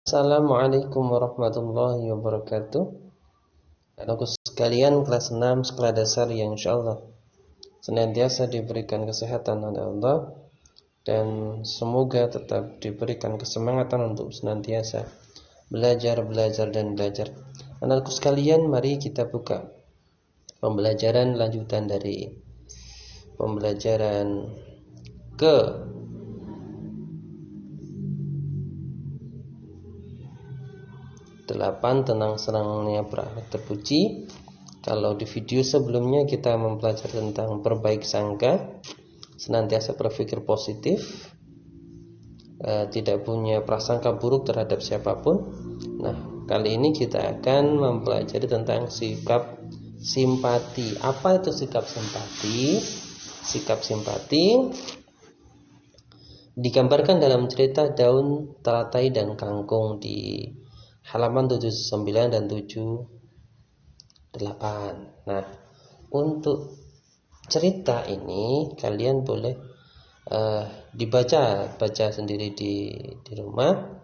Assalamualaikum warahmatullahi wabarakatuh. Anakku sekalian, kelas 6 sekolah dasar yang insyaallah senantiasa diberikan kesehatan oleh Allah dan semoga tetap diberikan kesemangatan untuk senantiasa belajar dan belajar. Anakku sekalian, mari kita buka pembelajaran lanjutan dari pembelajaran ke 8 tentang senangnya berakhlak terpuji. Kalau di video sebelumnya kita mempelajari tentang berbaik sangka, senantiasa berpikir positif, tidak punya prasangka buruk terhadap siapapun. Nah, kali ini kita akan mempelajari tentang sikap simpati. Apa itu sikap simpati? Sikap simpati digambarkan dalam cerita daun teratai dan kangkung di halaman 79 dan 78. Nah, untuk cerita ini kalian boleh baca sendiri di rumah,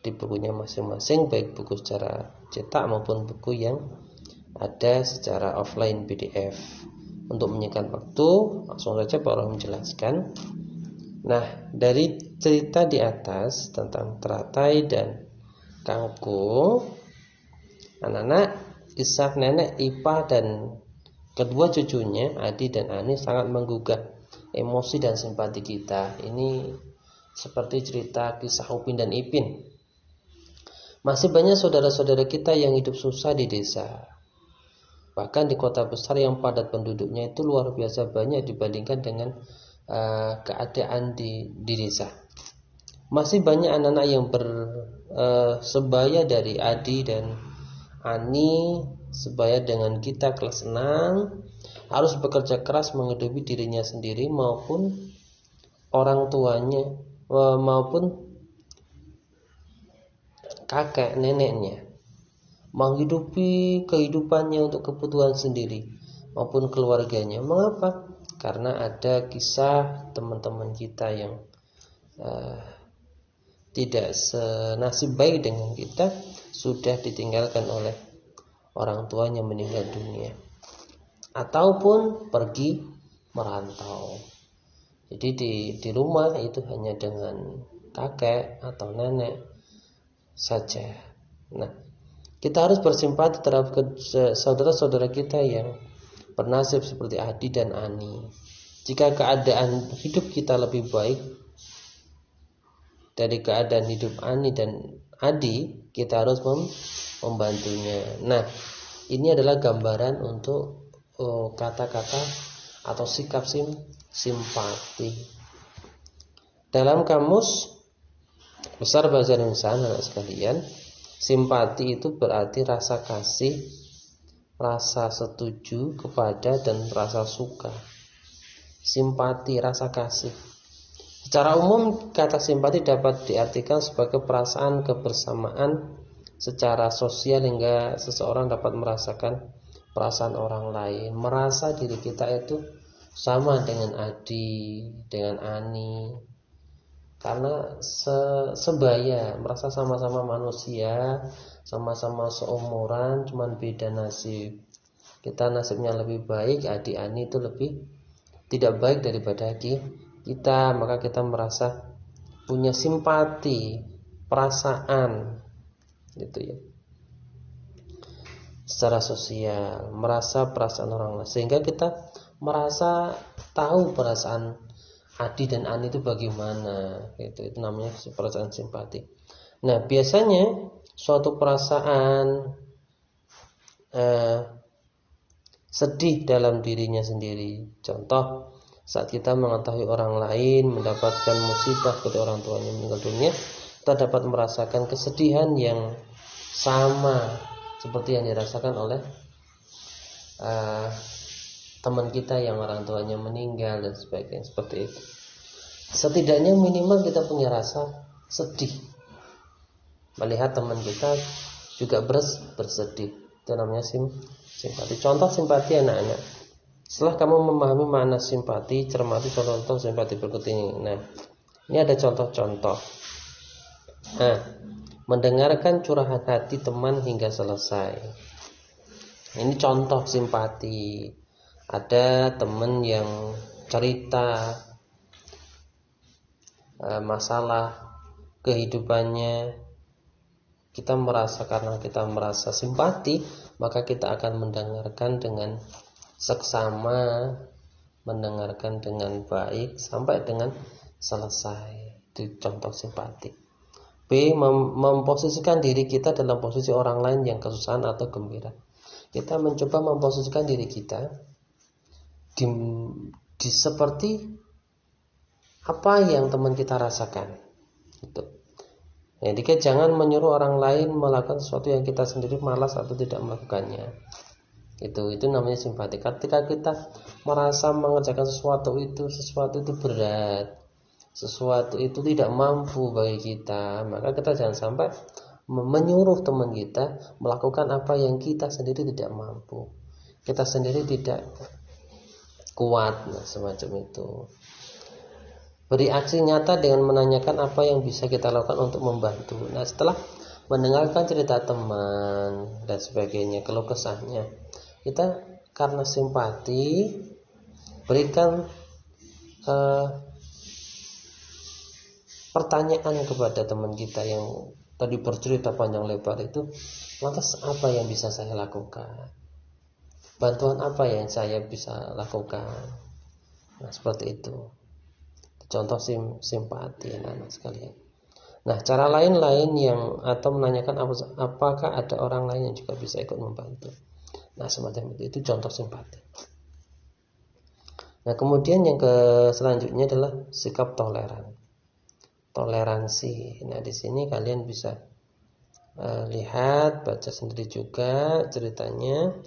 di bukunya masing-masing, baik buku secara cetak maupun buku yang ada secara offline PDF. Untuk menyingkat waktu, langsung saja Pak Roh menjelaskan. Nah, dari cerita di atas tentang teratai dan kangkung, anak-anak, kisah nenek Ipa dan kedua cucunya Adi dan Ani sangat menggugah emosi dan simpati kita. Ini seperti cerita kisah Upin dan Ipin. Masih banyak saudara-saudara kita yang hidup susah di desa. Bahkan di kota besar yang padat penduduknya itu luar biasa banyak dibandingkan dengan keadaan di desa. Masih banyak anak-anak yang sebaya dari Adi dan Ani, sebaya dengan kita kelas 6, harus bekerja keras menghidupi dirinya sendiri maupun orang tuanya, maupun kakek neneknya, menghidupi kehidupannya untuk kebutuhan sendiri maupun keluarganya. Mengapa? Karena ada kisah teman-teman kita yang tidak senasib baik dengan kita, sudah ditinggalkan oleh orang tuanya meninggal dunia ataupun pergi merantau. Jadi di rumah itu hanya dengan kakek atau nenek saja. Nah, kita harus bersimpati terhadap saudara-saudara kita yang bernasib seperti Adi dan Ani. Jika keadaan hidup kita lebih baik dari keadaan hidup Ani dan Adi, kita harus membantunya. Nah, ini adalah gambaran untuk kata-kata atau sikap simpati. Dalam kamus besar bahasa Indonesia, anak sekalian, simpati itu berarti rasa kasih, rasa setuju kepada dan rasa suka. Simpati, rasa kasih. Secara umum, kata simpati dapat diartikan sebagai perasaan kebersamaan secara sosial hingga seseorang dapat merasakan perasaan orang lain, merasa diri kita itu sama dengan Adi, dengan Ani, karena sebaya, merasa sama-sama manusia, sama-sama seumuran, cuman beda nasib. Kita nasibnya lebih baik, Adi Ani itu lebih tidak baik daripada kita, maka kita merasa punya simpati, perasaan, gitu ya, secara sosial, merasa perasaan orang lain, sehingga kita merasa tahu perasaan Adi dan Ani itu bagaimana, gitu. Itu namanya perasaan simpati. Nah, biasanya suatu perasaan sedih dalam dirinya sendiri. Contoh, saat kita mengetahui orang lain mendapatkan musibah ketika orang tuanya meninggal dunia, kita dapat merasakan kesedihan yang sama seperti yang dirasakan oleh teman kita yang orang tuanya meninggal dan sebagainya, seperti itu. Setidaknya minimal kita punya rasa sedih melihat teman kita juga bersedih. Itu namanya simpati. Contoh simpati anak-anak. Setelah kamu memahami makna simpati, cermati contoh simpati berikut ini. Nah, ini ada contoh-contoh. Nah, mendengarkan curahan hati teman hingga selesai. Ini contoh simpati. Ada teman yang cerita masalah kehidupannya, karena kita merasa simpati, maka kita akan mendengarkan dengan seksama, mendengarkan dengan baik sampai dengan selesai. Itu contoh simpati. B. Memposisikan diri kita dalam posisi orang lain yang kesusahan atau gembira. Kita mencoba memposisikan diri kita di seperti apa yang teman kita rasakan. Itu. Jadi jangan menyuruh orang lain melakukan sesuatu yang kita sendiri malas atau tidak melakukannya. Itu namanya simpati. Ketika kita merasa mengerjakan sesuatu itu berat, sesuatu itu tidak mampu bagi kita, maka kita jangan sampai menyuruh teman kita melakukan apa yang kita sendiri tidak mampu, kita sendiri tidak kuat, semacam itu. Beri aksi nyata dengan menanyakan apa yang bisa kita lakukan untuk membantu. Nah, setelah mendengarkan cerita teman dan sebagainya, keluh kesahnya, kita karena simpati berikan pertanyaan kepada teman kita yang tadi bercerita panjang lebar itu, lantas apa yang bisa saya lakukan? Bantuan apa yang saya bisa lakukan? Nah, seperti itu. Contoh simpati, anak-anak sekalian. Nah, cara lain yang atau menanyakan apakah ada orang lain yang juga bisa ikut membantu. Nah, semacam itu contoh simpati. Nah, kemudian yang selanjutnya adalah sikap toleransi. Nah, di sini kalian bisa lihat, baca sendiri juga ceritanya.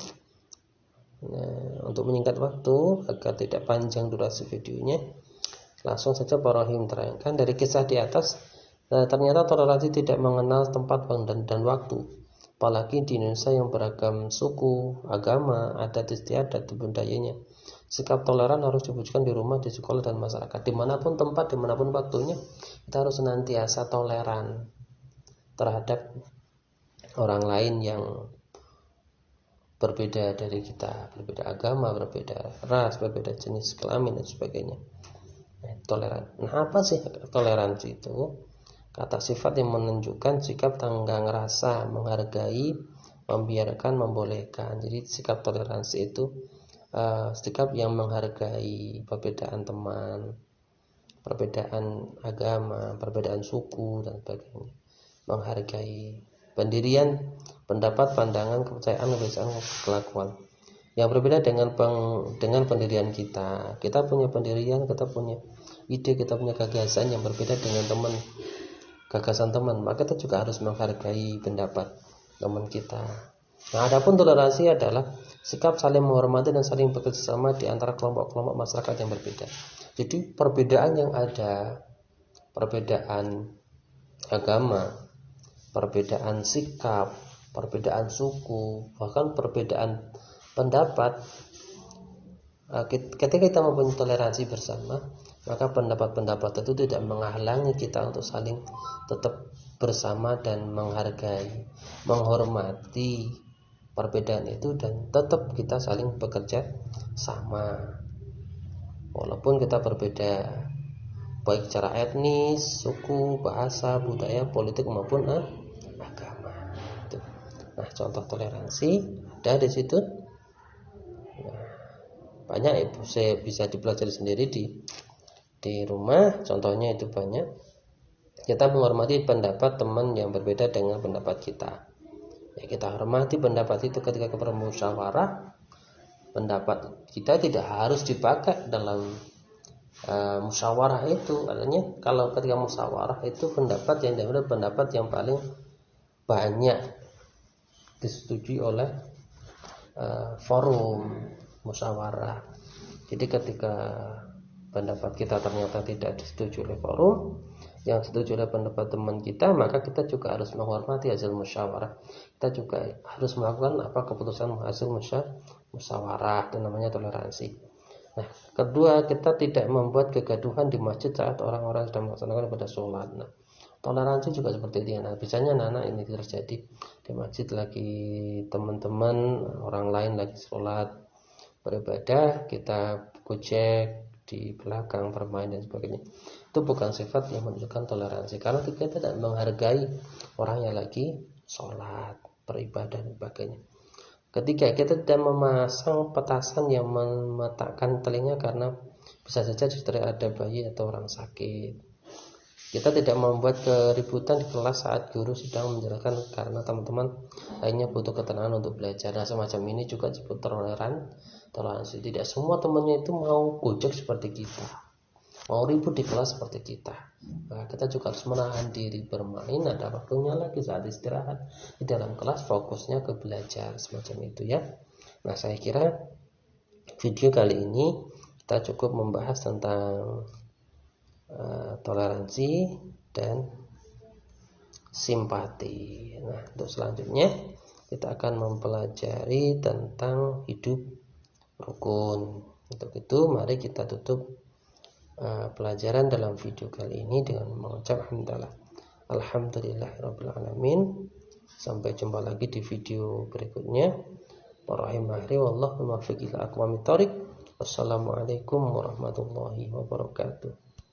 Nah, untuk menyingkat waktu agar tidak panjang durasi videonya, langsung saja Pak Rohim terangkan dari kisah di atas. Ternyata toleransi tidak mengenal tempat dan waktu, apalagi di Indonesia yang beragam suku, agama, adat istiadat, budayanya. Sikap toleran harus diwujudkan di rumah, di sekolah, dan masyarakat. Dimanapun tempat, dimanapun waktunya, kita harus senantiasa toleran terhadap orang lain yang berbeda dari kita, berbeda agama, berbeda ras, berbeda jenis kelamin, dan sebagainya. Toleran. Nah, apa sih toleransi itu? Kata sifat yang menunjukkan sikap tenggang rasa, menghargai, membiarkan, membolehkan. Jadi sikap toleransi itu sikap yang menghargai perbedaan teman, perbedaan agama, perbedaan suku, dan sebagainya. Menghargai pendirian, pendapat, pandangan, kepercayaan, kebiasaan, kelakuan yang berbeda dengan pendirian kita. Kita punya pendirian, kita punya ide, kita punya gagasan yang berbeda dengan gagasan teman, maka kita juga harus menghargai pendapat teman kita. Nah, adapun toleransi adalah sikap saling menghormati dan saling bekerjasama di antara kelompok-kelompok masyarakat yang berbeda. Jadi perbedaan yang ada, perbedaan agama, perbedaan sikap, perbedaan suku, bahkan perbedaan pendapat, ketika kita mempunyai toleransi bersama, maka pendapat-pendapat itu tidak menghalangi kita untuk saling tetap bersama dan menghargai, menghormati perbedaan itu, dan tetap kita saling bekerja sama walaupun kita berbeda baik secara etnis, suku, bahasa, budaya, politik maupun agama. Nah, contoh toleransi ada di situ. Banyak bisa dipelajari sendiri di rumah. Contohnya itu banyak. Kita menghormati pendapat teman yang berbeda dengan pendapat kita. Ya, kita hormati pendapat itu ketika bermusyawarah. Pendapat kita tidak harus dipakai dalam musyawarah itu. Artinya kalau ketika musyawarah itu pendapat yang diambil pendapat yang paling banyak disetujui oleh forum musyawarah. Jadi ketika pendapat kita ternyata tidak disetujui oleh forum, yang setuju oleh pendapat teman kita, maka kita juga harus menghormati hasil musyawarah. Kita juga harus melakukan keputusan hasil musyawarah. Itu namanya toleransi. Nah, kedua, kita tidak membuat kegaduhan di masjid saat orang-orang sedang melaksanakan ibadah sholat. Nah, Toleransi juga seperti itu ya. Nah, biasanya anak-anak ini terjadi di masjid lagi teman-teman orang lain lagi sholat beribadah, kita gojek di belakang bermain dan sebagainya. Itu bukan sifat yang menunjukkan toleransi, karena kita tidak menghargai orang yang lagi sholat beribadah dan sebagainya. Ketika kita tidak memasang petasan yang memetakkan telinga karena bisa saja di sekitar ada bayi atau orang sakit. Kita tidak membuat keributan di kelas saat guru sedang menjelaskan karena teman-teman lainnya butuh ketenangan untuk belajar. Nah, semacam ini juga disebut toleransi. Tidak semua temannya itu mau gojek seperti kita, mau ribut di kelas seperti kita. Nah, kita juga harus menahan diri bermain. Ada waktunya lagi saat istirahat di dalam kelas, fokusnya ke belajar, semacam itu ya. Nah, saya kira video kali ini kita cukup membahas tentang toleransi dan simpati. Nah, untuk selanjutnya kita akan mempelajari tentang hidup rukun. Untuk itu mari kita tutup pelajaran dalam video kali ini dengan mengucap alhamdulillahirabbil alamin. Sampai jumpa lagi di video berikutnya. Wallahu muwaffiq ila aqwamit thoriq. Wassalamualaikum warahmatullahi wabarakatuh.